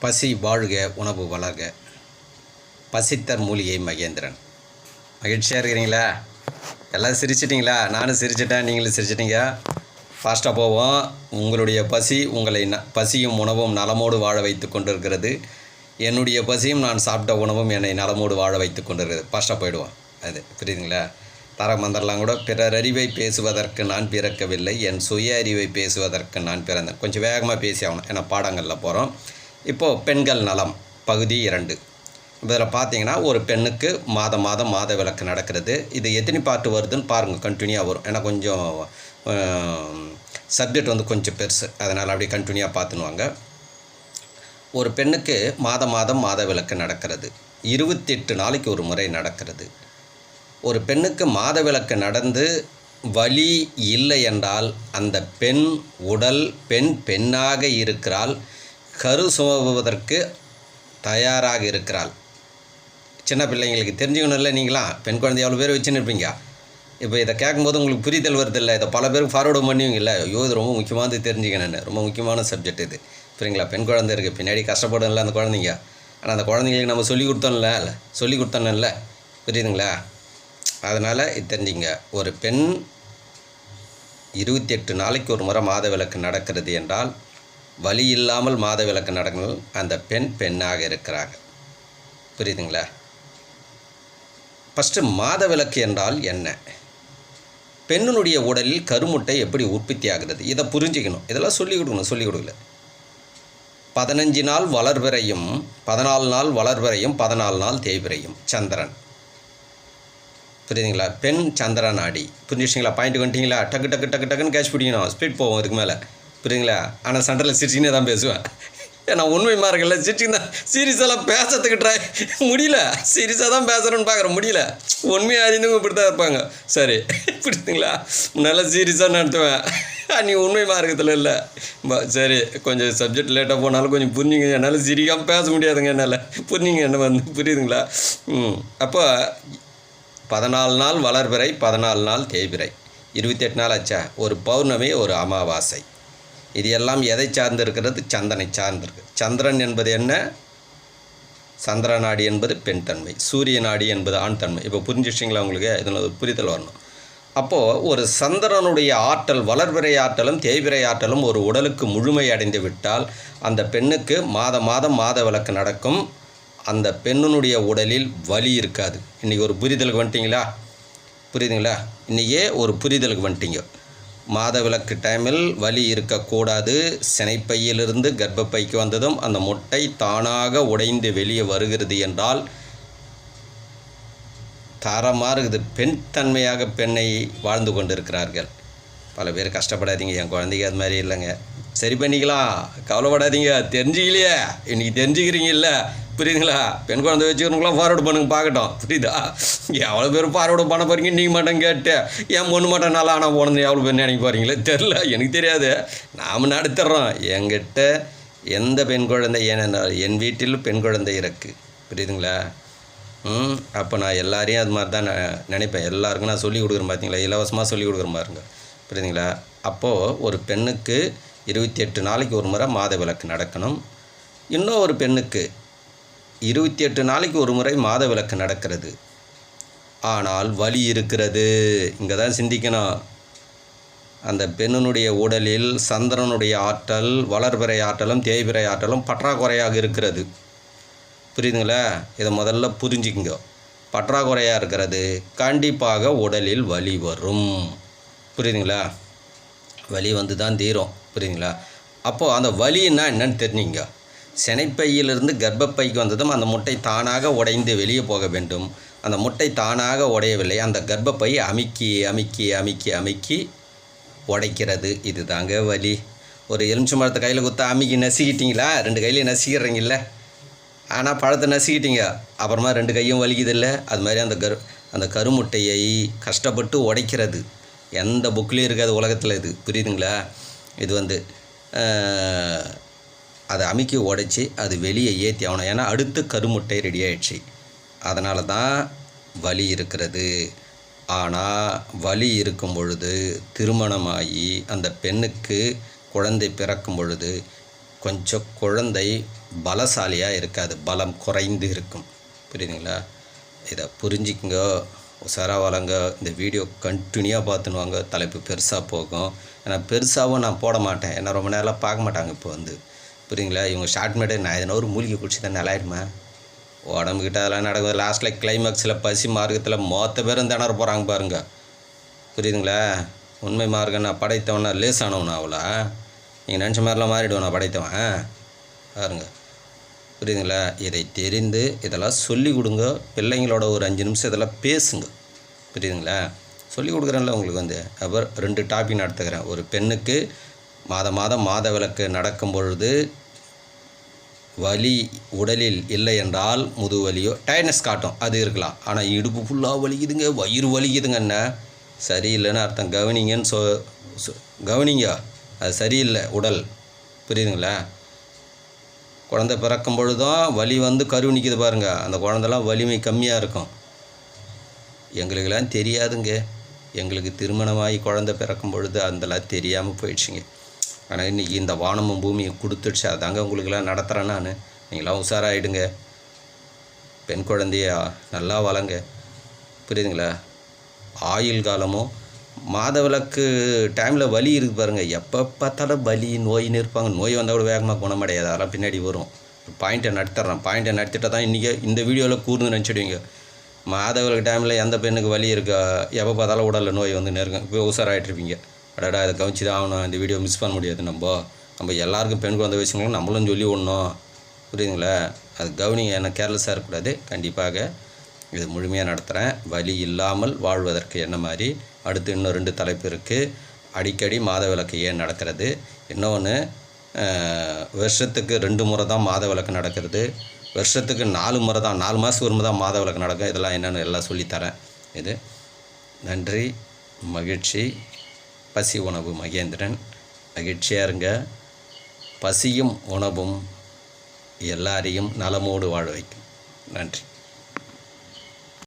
பசி வாழ்க, உணவு வளர்க. பசித்தர் மூலிகை மகேந்திரன். மகிழ்ச்சியாக இருக்கிறீங்களா? எல்லாம் சிரிச்சிட்டிங்களா? நானும் சிரிச்சிட்டேன், நீங்களும் சிரிச்சிட்டிங்க. ஃபாஸ்ட்டாக போவோம். உங்களுடைய பசி உங்களை பசியும் உணவும் நலமோடு வாழ வைத்து கொண்டிருக்கிறது. என்னுடைய பசியும் நான் சாப்பிட்ட உணவும் என்னை நலமோடு வாழ வைத்து கொண்டிருக்கிறது. ஃபாஸ்ட்டாக போயிடுவோம். அது புரியுதுங்களா? தாரக மந்திரலாம் கூட, பிறர் அறிவை பேசுவதற்கு நான் பிறக்கவில்லை, என் சுய அறிவை பேசுவதற்கு நான் பிறந்தேன். கொஞ்சம் வேகமாக பேசி ஆகணும், ஏன்னா பாடங்களில் போகிறோம். இப்போது பெண்கள் நலம் பகுதி 2. இதில் பார்த்தீங்கன்னா ஒரு பெண்ணுக்கு மாத விளக்கு நடக்கிறது. இது எத்தனை பாட்டு வருதுன்னு பாருங்கள், கண்டினியூவாக வரும். ஏன்னா கொஞ்சம் சப்ஜெக்ட் வந்து கொஞ்சம் பெருசு, அதனால் அப்படியே கண்டினியூவாக பார்த்துனுவாங்க. ஒரு பெண்ணுக்கு மாத விளக்கு நடக்கிறது. 28 நாளைக்கு ஒரு முறை நடக்கிறது. ஒரு பெண்ணுக்கு மாதவிலக்கு நடந்து வலி இல்லை என்றால் அந்த பெண் உடல் பெண்ணாக இருக்கிறாள், கரு சுமவதற்கு தயாராக இருக்கிறாள். சின்ன பிள்ளைங்களுக்கு தெரிஞ்சுக்கணும் இல்லை? நீங்களாம் பெண் குழந்தை எவ்வளோ பேர் வச்சுன்னு இருப்பீங்க. இப்போ இதை கேட்கும்போது உங்களுக்கு புரிதல் வருதில்லை? இதை பல பேருக்கு ஃபார்வர்டு பண்ணுவீங்கல்ல. ஐயோ, இது ரொம்ப முக்கியமானது தெரிஞ்சுக்கணும், ரொம்ப முக்கியமான சப்ஜெக்ட் இது. சரிங்களா? பெண் குழந்தை இருக்குது, பின்னாடி கஷ்டப்படும்ல அந்த குழந்தைங்க. ஆனால் அந்த குழந்தைங்களுக்கு நம்ம சொல்லி கொடுத்தோம்ல, புரியுதுங்களா? அதனால் இது தெரிஞ்சுங்க. ஒரு பெண் 28 நாளைக்கு ஒரு முறை மாதவிலக்கு நடக்கிறது என்றால் வலி இல்லாமல் மாதவிலக்கு நடக்கணும், அந்த பெண்ணாக இருக்கிறாங்க. புரியுதுங்களா? ஃபஸ்ட்டு மாதவிலக்கு என்றால் என்ன? பெண்ணினுடைய உடலில் கருமுட்டை எப்படி உற்பத்தி ஆகிறது, இதை புரிஞ்சுக்கணும். இதெல்லாம் சொல்லிக் கொடுக்கல. 15 நாள் வளர்பிறையும் 14 நாள் வளர்பிறையும் 14 நாள் தேய்பிறையும் சந்திரன். புரியுதுங்களா? பெண் சந்திர நாடி. புரிஞ்சுச்சிங்களா? பாயிண்ட் வந்துட்டிங்களா? டக்குன்னு கேட்ச் பிடிக்கணும், ஸ்பீட் போவோம் இதுக்கு மேலே. புரியுதுங்களா? ஆனால் சண்டரில் சிரிச்சினே தான் பேசுவேன். ஏன்னா உண்மை மார்க்கல சிரிச்சிங்க தான். சீரியஸெல்லாம் பேசுறதுக்கு ட்ரை முடியல. சீரியஸாக தான் பேசுகிறேன்னு பார்க்குறேன், முடியல. உண்மையாக அறிந்தவங்க இப்படி தான் இருப்பாங்க. சரி, புரியுதுங்களா? நல்லா சீரியஸாக நடத்துவேன். நீ உண்மை மார்க்கத்தில் இல்லை. சரி, கொஞ்சம் சப்ஜெக்ட் லேட்டாக போனாலும் கொஞ்சம் புரிஞ்சுங்க. என்னால் சிரிக்காமல் பேச முடியாதுங்க, என்னால். புரிஞ்சுங்க என்ன வந்து, புரியுதுங்களா? அப்போ 14 நாள் வளர்பிறை, 14 நாள் தேய்பிறை, 28 நாள் ஆச்சா? ஒரு பௌர்ணமி, ஒரு அமாவாசை. இது எல்லாம் எதை சார்ந்து இருக்கிறது? சந்திரனை சார்ந்திருக்கு. சந்திரன் என்பது என்ன? சந்திர நாடி என்பது பெண் தன்மை, சூரிய நாடி என்பது ஆண் தன்மை. இப்போ புரிஞ்சிச்சிங்களா உங்களுக்கு? இதில் ஒரு புரிதல் வரணும். அப்போது ஒரு சந்திரனுடைய ஆற்றல், வளர்பிறை ஆற்றலும் தேய்பிறை ஆற்றலும் ஒரு உடலுக்கு முழுமை அடைந்து விட்டால் அந்த பெண்ணுக்கு மாதவிலக்கு நடக்கும். அந்த பெண்ணினுடைய உடலில் வலி இருக்காது. இன்றைக்கி ஒரு புரிதலுக்கு வந்துட்டிங்களா? புரியுதுங்களா? இன்றைக்கே ஒரு புரிதலுக்கு வந்துட்டிங்க. மாதவிலக்கு டைமில் வலி இருக்கக்கூடாது. சினைப்பையிலிருந்து கர்ப்பப்பைக்கு வந்ததும் அந்த முட்டை தானாக உடைந்து வெளியே வருகிறது என்றால் தரமாக இருக்குது. பெண் தன்மையாக பெண்ணை வாழ்ந்து கொண்டிருக்கிறார்கள். பல பேர் கஷ்டப்படாதீங்க, என் குழந்தைங்க அது மாதிரி இல்லைங்க, சரி பண்ணிக்கலாம், கவலைப்படாதீங்க. தெரிஞ்சுக்கலையே, இன்றைக்கி தெரிஞ்சுக்கிறீங்க இல்லை? புரியுதுங்களா? பெண் குழந்தை வச்சுக்கிறவங்களாம் ஃபார்வர்டு பண்ணுங்க, பார்க்கட்டும். புரியுதா? எவ்வளோ பேர் ஃபார்வர்டு பண்ண போகிறீங்க நீங்கள் மட்டும் கேட்டு, ஏன் பொண்ணு மட்டும் நல்லா ஆனால் போனது எவ்வளோ பேர் நினைக்க போகிறீங்களே தெரில, எனக்கு தெரியாது. நாம் நடத்துகிறோம். என்கிட்ட எந்த பெண் குழந்தை, ஏனென்றால் என் வீட்டில் பெண் குழந்தை இருக்குது. புரியுதுங்களா? அப்போ நான் எல்லாரையும் அது மாதிரி தான் நினைப்பேன். எல்லாருக்கும் நான் சொல்லிக் கொடுக்குறேன். பார்த்தீங்களா? இலவசமாக சொல்லிக் கொடுக்குற பாருங்க. புரியுதுங்களா? அப்போது ஒரு பெண்ணுக்கு 28 நாளைக்கு ஒரு முறை மாதவிலக்கு நடக்கணும். இன்னும் ஒரு பெண்ணுக்கு 28 நாளைக்கு ஒரு முறை மாதவிலக்கு நடக்கிறது, ஆனால் வலி இருக்கிறது. இங்கே தான் சிந்திக்கணும். அந்த பெண்ணினுடைய உடலில் சந்திரனுடைய ஆற்றல், வளர்பிறை ஆற்றலும் தேய்பிறை ஆற்றலும் பற்றாக்குறையாக இருக்கிறது. புரியுதுங்களா? இதை முதல்ல புரிஞ்சுக்குங்க. பற்றாக்குறையாக இருக்கிறது, கண்டிப்பாக உடலில் வலி வரும். புரியுதுங்களா? வலி வந்து தான் தீரும். புரியுதுங்களா? அப்போது அந்த வலின்னா என்னன்னு தெரிஞ்சுங்க. சினைப்பையிலிருந்து கர்ப்பப்பைக்கு வந்ததும் அந்த முட்டை தானாக உடைந்து வெளியே போக வேண்டும். அந்த முட்டை தானாக உடையவில்லை. அந்த கர்ப்பப்பை அமுக்கி உடைக்கிறது. இது தாங்க வலி. ஒரு எலுமிச்சை மரத்தை கையில் குத்தா அமுக்கி நசுக்கிட்டீங்களா? 2 கையிலையும் நசுக்கிறீங்கல்ல. ஆனால் பழத்தை நசுக்கிட்டீங்க, அப்புறமா 2 கையும் வலிக்குதில்ல. அது மாதிரி அந்த கருமுட்டையை கஷ்டப்பட்டு உடைக்கிறது. எந்த புக்லேயும் இருக்காது உலகத்தில் இது. புரியுதுங்களா? இது வந்து அதை அமுக்கி உடைச்சி அது வெளியே ஏற்றி ஆகணும். ஏன்னா அடுத்து கருமுட்டை ரெடி ஆகிடுச்சு. அதனால தான் வலி இருக்கிறது. ஆனால் வலி இருக்கும் பொழுது திருமணமாகி அந்த பெண்ணுக்கு குழந்தை பிறக்கும் பொழுது கொஞ்சம் குழந்தை பலசாலியாக இருக்காது, பலம் குறைந்து இருக்கும். புரியுதுங்களா? இதை புரிஞ்சுக்குங்க, உஷாராக வளங்க. இந்த வீடியோ கண்டினியூவாக பார்த்துன்னு வாங்க, தலைப்பு பெருசாக போகும். ஏன்னா பெருசாகவும் நான் போட மாட்டேன், ஏன்னா ரொம்ப நேரம் பார்க்க மாட்டாங்க. இப்போ புரியுங்களா? இவங்க ஷார்ட் மேடு நான் எதனா ஒரு மூலிகை குடிச்சு தான் நல்லாயிடுமா? உடம்புக்கிட்ட அதெல்லாம் நடக்குது. லாஸ்ட்டில் கிளைமேக்ஸில் பசி மார்க்கத்தில் மொத்த பேரும் திணற போகிறாங்க பாருங்க. புரியுதுங்களா? உண்மை மார்க்கம் நான் படைத்தவனா லேசானவனா அவ்வளோ நீங்கள் நினச்ச மாதிரிலாம் மாறிடுவேன் நான் படைத்தவன் பாருங்க. புரியுதுங்களா? இதை தெரிந்து இதெல்லாம் சொல்லிக் கொடுங்க. பிள்ளைங்களோட ஒரு 5 நிமிஷம் இதெல்லாம் பேசுங்க. புரியுதுங்களா? சொல்லிக் கொடுக்குறேன்ல உங்களுக்கு. அப்புறம் 2 டாபிக் நடத்துக்கிறேன். ஒரு பெண்ணுக்கு மாதம் மாதவிலக்கு நடக்கும் பொழுது வலி உடலில் இல்லை என்றால் முதுவலியோ டயர்னஸ் காட்டும், அது இருக்கலாம். ஆனால் இடுப்பு ஃபுல்லாக வலிக்குதுங்க, வயிறு வலிக்குதுங்கண்ணா, சரியில்லைன்னு அர்த்தம். கவனிங்கன்னு கவனிங்க, அது சரியில்லை உடல். புரியுதுங்களா? குழந்தை பிறக்கும் பொழுதும் வலி கரு நிற்கிது பாருங்கள், அந்த குழந்தெல்லாம் வலிமை கம்மியாக இருக்கும். எங்களுக்கெல்லாம் தெரியாதுங்க. எங்களுக்கு திருமணமாகி குழந்தை பிறக்கும் பொழுது அதெல்லாம் தெரியாமல் போயிடுச்சுங்க. ஆனால் இன்றைக்கி இந்த வானமும் பூமியை கொடுத்துடுச்சு, அதாங்க உங்களுக்கெல்லாம் நடத்துகிறேன் நான். நீங்களாம் உஷாராகிடுங்க, பெண் குழந்தைய நல்லா வளங்க. புரியுதுங்களா? ஆயுள் காலமும் மாதவிலக்கு டைமில் வலி இருக்குது பாருங்கள், எப்போ பார்த்தாலும் வலி நோயின்னு இருப்பாங்க. நோய் வந்தால் கூட வேகமாக குணமடையாது, அதெல்லாம் பின்னாடி வரும். பாயிண்ட்டை நடத்திட்டால் தான் இன்றைக்கி இந்த வீடியோவில் கூர்ந்து நினச்சிடுவீங்க. மாதவிலக்கு டைமில் எந்த பெண்ணுக்கு வலி இருக்கா, எப்போ பார்த்தாலும் உடலில் நோய் நெருங்க, இப்போ உஷாராகிட்ருப்பீங்க. அடடா இதை கவனிச்சு தான் ஆகணும், இந்த வீடியோ மிஸ் பண்ண முடியாது. நம்ம எல்லாருக்கும் பெண் குழந்தை வச்சுக்கணும், நம்மளும் சொல்லி விடணும். புரியுதுங்களா? அது கவனிங்க, ஏன்னா கேர்லெஸ்ஸாக இருக்கக்கூடாது. கண்டிப்பாக இது முழுமையாக நடத்துகிறேன். வலி இல்லாமல் வாழ்வதற்கு என்ன மாதிரி. அடுத்து இன்னும் 2 தலைப்பு இருக்குது. அடிக்கடி மாதவிலக்கு ஏன் நடக்கிறது, இன்னொன்று வருஷத்துக்கு 2 முறை தான் மாதவிலக்கு நடக்கிறது, வருஷத்துக்கு 4 முறை தான், 4 மாதத்துக்கு ஒரு முறை தான் மாதவிலக்கு நடக்கும். இதெல்லாம் என்னென்னு எல்லாம் சொல்லித்தரேன். இது நன்றி, மகிழ்ச்சி. பசி உணவு மகேந்திரன். மகிழ்ச்சியாக இருங்க. பசியும் உணவும் எல்லாரையும் நலமோடு வாழ வைக்கும். நன்றி.